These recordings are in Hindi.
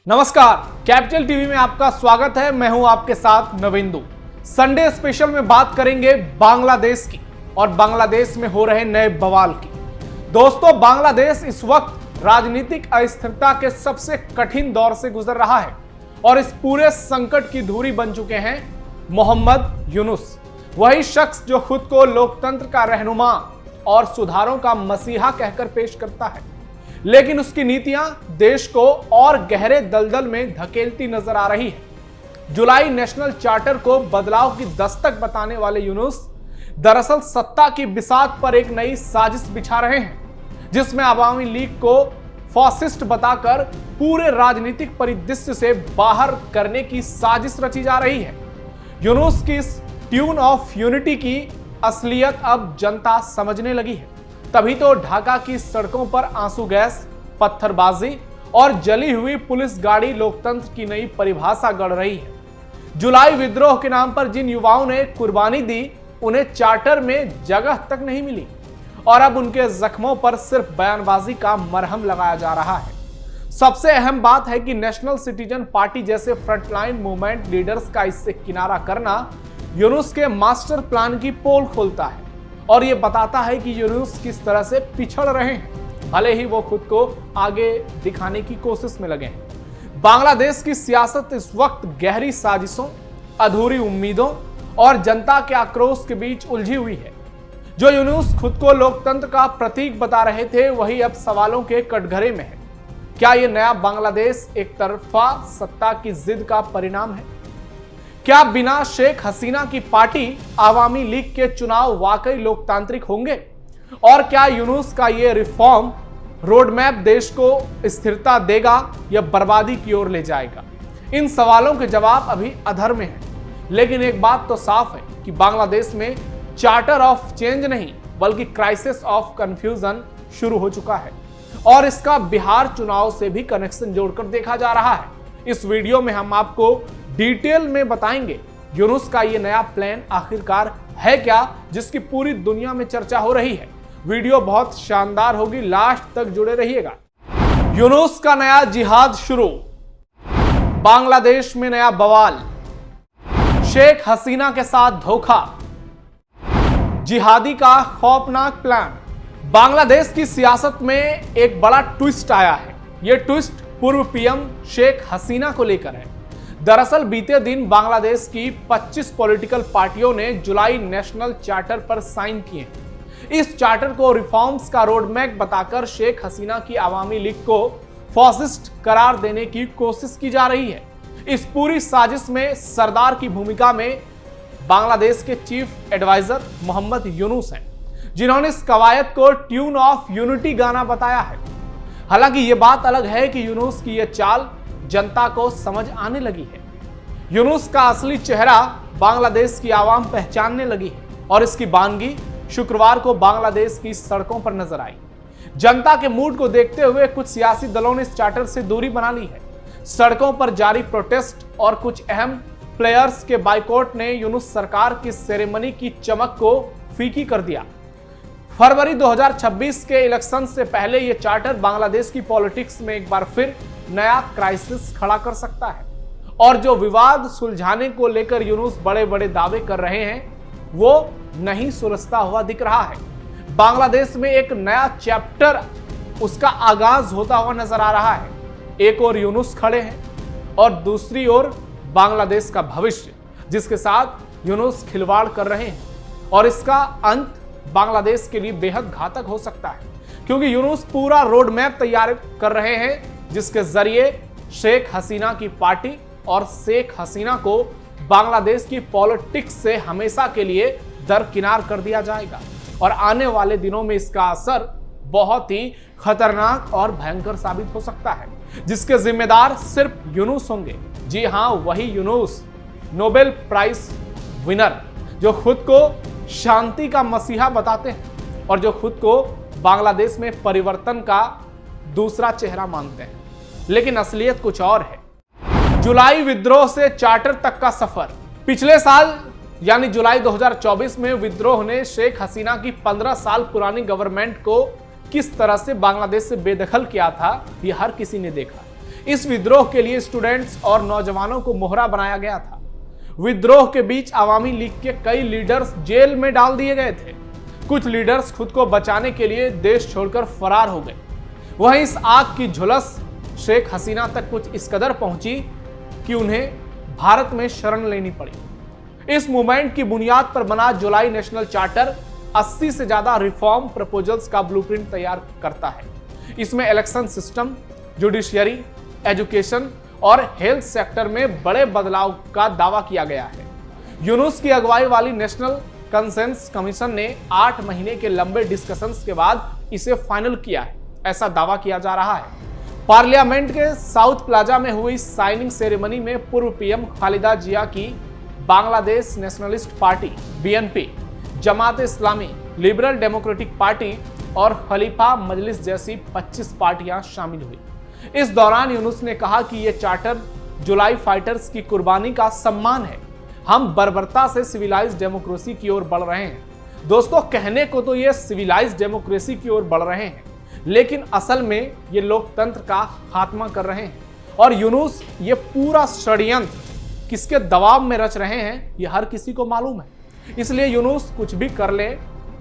नमस्कार, कैपिटल टीवी में आपका स्वागत है। मैं हूं आपके साथ नविंदु। संडे स्पेशल में बात करेंगे बांग्लादेश की और बांग्लादेश में हो रहे नए बवाल की। दोस्तों, बांग्लादेश इस वक्त राजनीतिक अस्थिरता के सबसे कठिन दौर से गुजर रहा है और इस पूरे संकट की धुरी बन चुके हैं मोहम्मद यूनुस, वही शख्स जो खुद को लोकतंत्र का रहनुमा और सुधारों का मसीहा कहकर पेश करता है, लेकिन उसकी नीतियां देश को और गहरे दलदल में धकेलती नजर आ रही है। जुलाई नेशनल चार्टर को बदलाव की दस्तक बताने वाले यूनुस दरअसल सत्ता की बिसात पर एक नई साजिश बिछा रहे हैं, जिसमें अवामी लीग को फॉसिस्ट बताकर पूरे राजनीतिक परिदृश्य से बाहर करने की साजिश रची जा रही है। यूनुस की इस ट्यून ऑफ यूनिटी की असलियत अब जनता समझने लगी है। तभी तो ढाका की सड़कों पर आंसू गैस, पत्थरबाजी और जली हुई पुलिस गाड़ी लोकतंत्र की नई परिभाषा गढ़ रही है। जुलाई विद्रोह के नाम पर जिन युवाओं ने कुर्बानी दी, उन्हें चार्टर में जगह तक नहीं मिली और अब उनके जख्मों पर सिर्फ बयानबाजी का मरहम लगाया जा रहा है। सबसे अहम बात है कि नेशनल सिटीजन पार्टी जैसे फ्रंटलाइन मूवमेंट लीडर्स का इससे किनारा करना यूनुस के मास्टर प्लान की पोल खोलता है और यह बताता है कि यूनुस किस तरह से पिछड़ रहे हैं, भले ही वो खुद को आगे दिखाने की कोशिश में लगे हैं। बांग्लादेश की सियासत इस वक्त गहरी साजिशों, अधूरी उम्मीदों और जनता के आक्रोश के बीच उलझी हुई है। जो यूनुस खुद को लोकतंत्र का प्रतीक बता रहे थे, वही अब सवालों के कटघरे में है। क्या यह नया बांग्लादेश एक तरफा सत्ता की जिद का परिणाम है? क्या बिना शेख हसीना की पार्टी आवामी लीग के चुनाव वाकई लोकतांत्रिक होंगे? और क्या यूनुस का ये रिफॉर्म रोडमैप देश को स्थिरता देगा या बर्बादी की ओर ले जाएगा? इन सवालों के जवाब अभी अधर में है, लेकिन एक बात तो साफ है कि बांग्लादेश में चार्टर ऑफ चेंज नहीं बल्कि क्राइसिस ऑफ कंफ्यूजन शुरू हो चुका है और इसका बिहार चुनाव से भी कनेक्शन जोड़कर देखा जा रहा है। इस वीडियो में हम आपको डिटेल में बताएंगे यूनुस का ये नया प्लान आखिरकार है क्या, जिसकी पूरी दुनिया में चर्चा हो रही है। वीडियो बहुत शानदार होगी, लास्ट तक जुड़े रहिएगा। यूनुस का नया जिहाद शुरू, बांग्लादेश में नया बवाल, शेख हसीना के साथ धोखा, जिहादी का खौफनाक प्लान। बांग्लादेश की सियासत में एक बड़ा ट्विस्ट आया है। यह ट्विस्ट पूर्व पीएम शेख हसीना को लेकर है। दरअसल बीते दिन बांग्लादेश की 25 पॉलिटिकल पार्टियों ने जुलाई नेशनल चार्टर पर साइन किए। इस चार्टर को रिफॉर्म्स का रोडमैप बताकर शेख हसीना की आवामी लीग को फॉसिस्ट करार देने की कोशिश की जा रही है। इस पूरी साजिश में सरदार की भूमिका में बांग्लादेश के चीफ एडवाइजर मोहम्मद यूनुस हैं, जिन्होंने इस कवायद को ट्यून ऑफ यूनिटी गाना बताया है। हालांकि ये बात अलग है कि यूनुस की यह चाल जनता को समझ आने लगी है। यूनुस का असली चेहरा बांग्लादेश की आवाम पहचानने लगी है और इसकी बानगी शुक्रवार को बांग्लादेश की सड़कों पर नजर आई। जनता के मूड को देखते हुए कुछ सियासी दलों ने इस चार्टर से दूरी बना ली है। सड़कों पर जारी प्रोटेस्ट और कुछ अहम प्लेयर्स के बाइकॉट ने यूनुस सरकार की सेरेमनी की चमक को फीकी कर दिया। फरवरी 2026 के इलेक्शन से पहले यह चार्टर बांग्लादेश की पॉलिटिक्स में एक बार फिर नया क्राइसिस खड़ा कर सकता है और जो विवाद सुलझाने को लेकर यूनुस बड़े बड़े दावे कर रहे हैं, वो नहीं सुलझता हुआ दिख रहा है। बांग्लादेश में एक नया चैप्टर, उसका आगाज होता हुआ नजर आ रहा है। एक ओर यूनुस खड़े हैं और दूसरी ओर बांग्लादेश का भविष्य, जिसके साथ यूनुस खिलवाड़ कर रहे हैं और इसका अंत बांग्लादेश के लिए बेहद घातक हो सकता है, क्योंकि यूनुस पूरा रोड मैप तैयार कर रहे हैं जिसके जरिए शेख हसीना की पार्टी और शेख हसीना को बांग्लादेश की पॉलिटिक्स से हमेशा के लिए दरकिनार कर दिया जाएगा और आने वाले दिनों में इसका असर बहुत ही खतरनाक और भयंकर साबित हो सकता है, जिसके जिम्मेदार सिर्फ यूनुस होंगे। जी हां, वही यूनुस, नोबेल प्राइज विनर, जो खुद को शांति का मसीहा बताते हैं और जो खुद को बांग्लादेश में परिवर्तन का दूसरा चेहरा मानते हैं, लेकिन असलियत कुछ और है। जुलाई विद्रोह से चार्टर तक का सफर। पिछले साल यानी जुलाई 2024 में विद्रोह ने शेख हसीना की 15 साल पुरानी गवर्नमेंट को किस तरह से बांग्लादेश से बेदखल किया था, यह हर किसी ने देखा। इस विद्रोह के लिए स्टूडेंट्स और नौजवानों को मोहरा बनाया गया था। विद्रोह के बीच अवामी लीग के कई लीडर्स जेल में डाल दिए गए थे। कुछ लीडर्स खुद को बचाने के लिए देश छोड़कर फरार हो गए। वहीं इस आग की झुलस शेख हसीना तक कुछ इस कदर पहुंची कि उन्हें भारत में शरण लेनी पड़ी। इस मूवमेंट की बुनियाद पर बना जुलाई नेशनल चार्टर 80 से ज्यादा रिफॉर्म प्रपोजल्स का ब्लूप्रिंट तैयार करता है। इसमें इलेक्शन सिस्टम, जुडिशियरी, एजुकेशन और हेल्थ सेक्टर में बड़े बदलाव का दावा किया गया है। यूनुस की अगुवाई वाली नेशनल कंसेंसस कमीशन ने 8 महीने के लंबे डिस्कशंस के बाद इसे फाइनल किया है, ऐसा दावा किया जा रहा है। पार्लियामेंट के साउथ प्लाजा में हुई साइनिंग सेरेमनी में पूर्व पीएम खालिदा जिया की Bangladesh nationalist party BNP, Jamaat Islami, liberal democratic party और खलीफा मजलिस जैसी 25 पार्टियां शामिल हुई। इस दौरान यूनुस ने कहा कि यह चार्टर जुलाई फाइटर्स की कुर्बानी का सम्मान है। हम बर्बरता से सिविलाइज्ड डेमोक्रेसी की ओर बढ़ रहे हैं। दोस्तों, कहने को तो ये सिविलाइज्ड डेमोक्रेसी की ओर बढ़ रहे हैं, लेकिन असल में ये लोकतंत्र का खात्मा कर रहे हैं। और यूनुस ये पूरा षड्यंत्र किसके दबाव में रच रहे हैं, ये हर किसी को मालूम है। इसलिए यूनुस कुछ भी कर ले,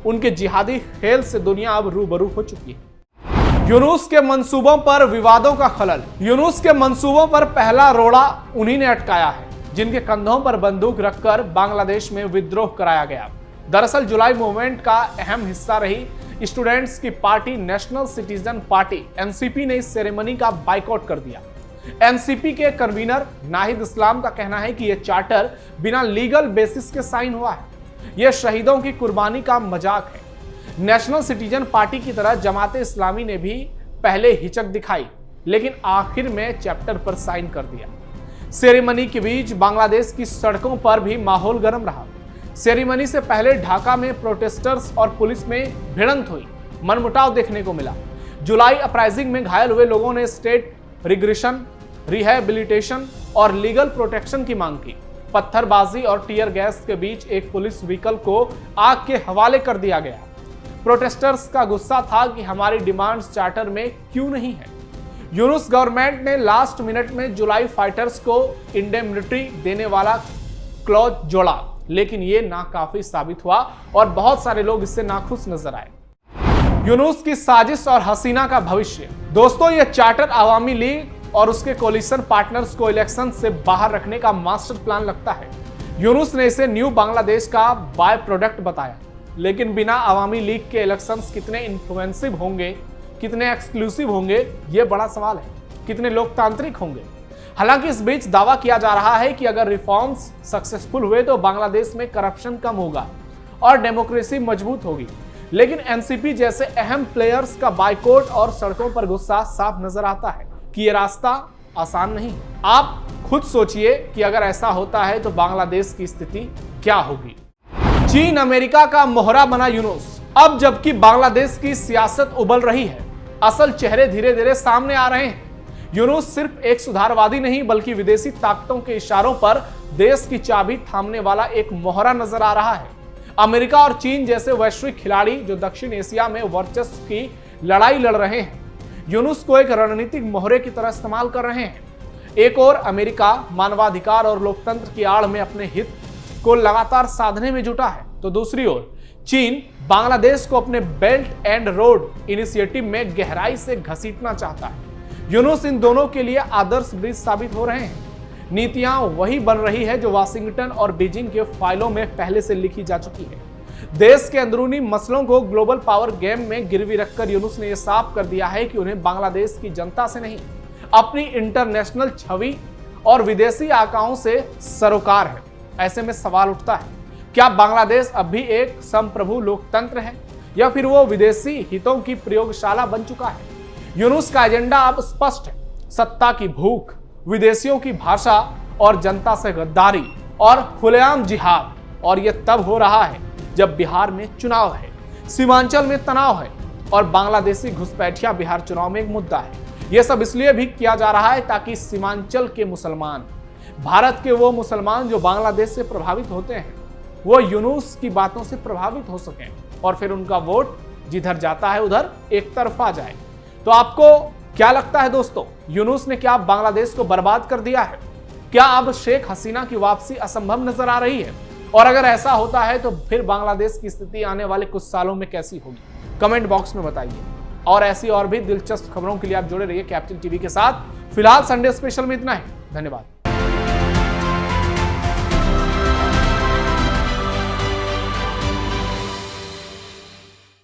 उनके जिहादी खेल से दुनिया अब रूबरू हो चुकी है। यूनुस के मंसूबों पर विवादों का खलल। यूनुस के मंसूबों पर पहला रोड़ा उन्हीं ने अटकाया है जिनके कंधों पर बंदूक रखकर बांग्लादेश में विद्रोह कराया गया। दरअसल जुलाई मूवमेंट का अहम हिस्सा रही स्टूडेंट्स की party national citizen party NCP ने इस सेरेमनी का बाइकआउट कर दिया। एनसीपी के कन्वीनर नाहिद इस्लाम का कहना है कि यह चार्टर बिना लीगल बेसिस के साइन हुआ है। यह शहीदों की कुर्बानी का मजाक है। नेशनल सिटीजन पार्टी की तरह जमात इस्लामी ने भी पहले हिचक दिखाई, लेकिन आखिर में चैप्टर पर साइन कर दिया। सेरेमनी के बीच बांग्लादेश की सड़कों पर भी माहौल गर्म रहा। सेरेमनी से पहले ढाका में प्रोटेस्टर्स और पुलिस में भिड़ंत हुई, मनमुटाव देखने को मिला। जुलाई अपराइजिंग में घायल हुए लोगों ने स्टेट रिग्रेशन, रिहैबिलिटेशन और लीगल प्रोटेक्शन की मांग की। पत्थरबाजी और टीयर गैस के बीच एक पुलिस व्हीकल को आग के हवाले कर दिया गया। प्रोटेस्टर्स का गुस्सा था कि हमारी डिमांड्स चार्टर में क्यों नहीं है। यूनुस गवर्नमेंट ने लास्ट मिनट में जुलाई फाइटर्स को इंडेमनिटी देने वाला क्लॉज जोड़ा, लेकिन ये नाकाफी साबित हुआ और बहुत सारे लोग इससे नाखुश नजर आए। यूनुस की साजिश और हसीना का भविष्य। दोस्तों, यह चार्टर अवामी लीग और उसके कोलिशन पार्टनर्स को इलेक्शन से बाहर रखने का मास्टर प्लान लगता है। यूनुस ने इसे न्यू बांग्लादेश का बाय प्रोडक्ट बताया, लेकिन बिना अवामी लीग के इलेक्शंस कितने इन्फ्लुएंसिव होंगे, कितने एक्सक्लूसिव होंगे, यह बड़ा सवाल है। कितने लोकतांत्रिक होंगे। हालांकि इस बीच दावा किया जा रहा है कि अगर रिफॉर्म्स सक्सेसफुल हुए तो बांग्लादेश में करप्शन कम होगा और डेमोक्रेसी मजबूत होगी। लेकिन एनसीपी जैसे अहम प्लेयर्स का बाइकआउट और सड़कों पर गुस्सा साफ नजर आता है कि यह रास्ता आसान नहीं है। आप खुद सोचिए कि अगर ऐसा होता है तो बांग्लादेश की स्थिति क्या होगी। चीन अमेरिका का मोहरा बना यूनुस। अब जबकि बांग्लादेश की सियासत उबल रही है, असल चेहरे धीरे धीरे सामने आ रहे हैं। यूनुस सिर्फ एक सुधारवादी नहीं बल्कि विदेशी ताकतों के इशारों पर देश की चाबी थामने वाला एक मोहरा नजर आ रहा है। अमेरिका और चीन जैसे वैश्विक खिलाड़ी जो दक्षिण एशिया में वर्चस्व की लड़ाई लड़ रहे हैं, यूनुस को एक रणनीतिक मोहरे की तरह इस्तेमाल कर रहे हैं। एक और अमेरिका मानवाधिकार और लोकतंत्र की आड़ में अपने हित को लगातार साधने में जुटा है, तो दूसरी ओर चीन बांग्लादेश को अपने बेल्ट एंड रोड इनिशिएटिव में गहराई से घसीटना चाहता है। यूनुस इन दोनों के लिए आदर्श ब्रिज साबित हो रहे हैं। नीतियां वही बन रही है जो वाशिंगटन और बीजिंग के फाइलों में पहले से लिखी जा चुकी है। देश के अंदरूनी मसलों को ग्लोबल पावर गेम में गिरवी रखकर यूनुस ने यह साफ कर दिया है कि उन्हें बांग्लादेश की जनता से नहीं, अपनी इंटरनेशनल छवि और विदेशी आकाओं से सरोकार है। ऐसे में सवाल उठता है, क्या बांग्लादेश अब भी एक संप्रभु लोकतंत्र है या फिर वो विदेशी हितों की प्रयोगशाला बन चुका है? यूनुस का एजेंडा अब स्पष्ट है, सत्ता की भूख, विदेशियों की भाषा और जनता से गद्दारी और खुलेआम जिहाद। और यह तब हो रहा है जब बिहार में चुनाव है, सीमांचल में तनाव है और बांग्लादेशी घुसपैठिया बिहार चुनाव में एक मुद्दा है। यह सब इसलिए भी किया जा रहा है ताकि सीमांचल के मुसलमान, भारत के वो मुसलमान जो बांग्लादेश से प्रभावित होते हैं, वो यूनुस की बातों से प्रभावित हो सकें और फिर उनका वोट जिधर जाता है उधर एक तरफा जाए। तो आपको क्या लगता है दोस्तों, यूनुस ने क्या बांग्लादेश को बर्बाद कर दिया है? क्या अब शेख हसीना की वापसी असंभव नजर आ रही है? और अगर ऐसा होता है तो फिर बांग्लादेश की स्थिति आने वाले कुछ सालों में कैसी होगी? कमेंट बॉक्स में बताइए। और ऐसी और भी दिलचस्प खबरों के लिए आप जुड़े रहिए कैपिटल टीवी के साथ। फिलहाल संडे स्पेशल में इतना ही। धन्यवाद।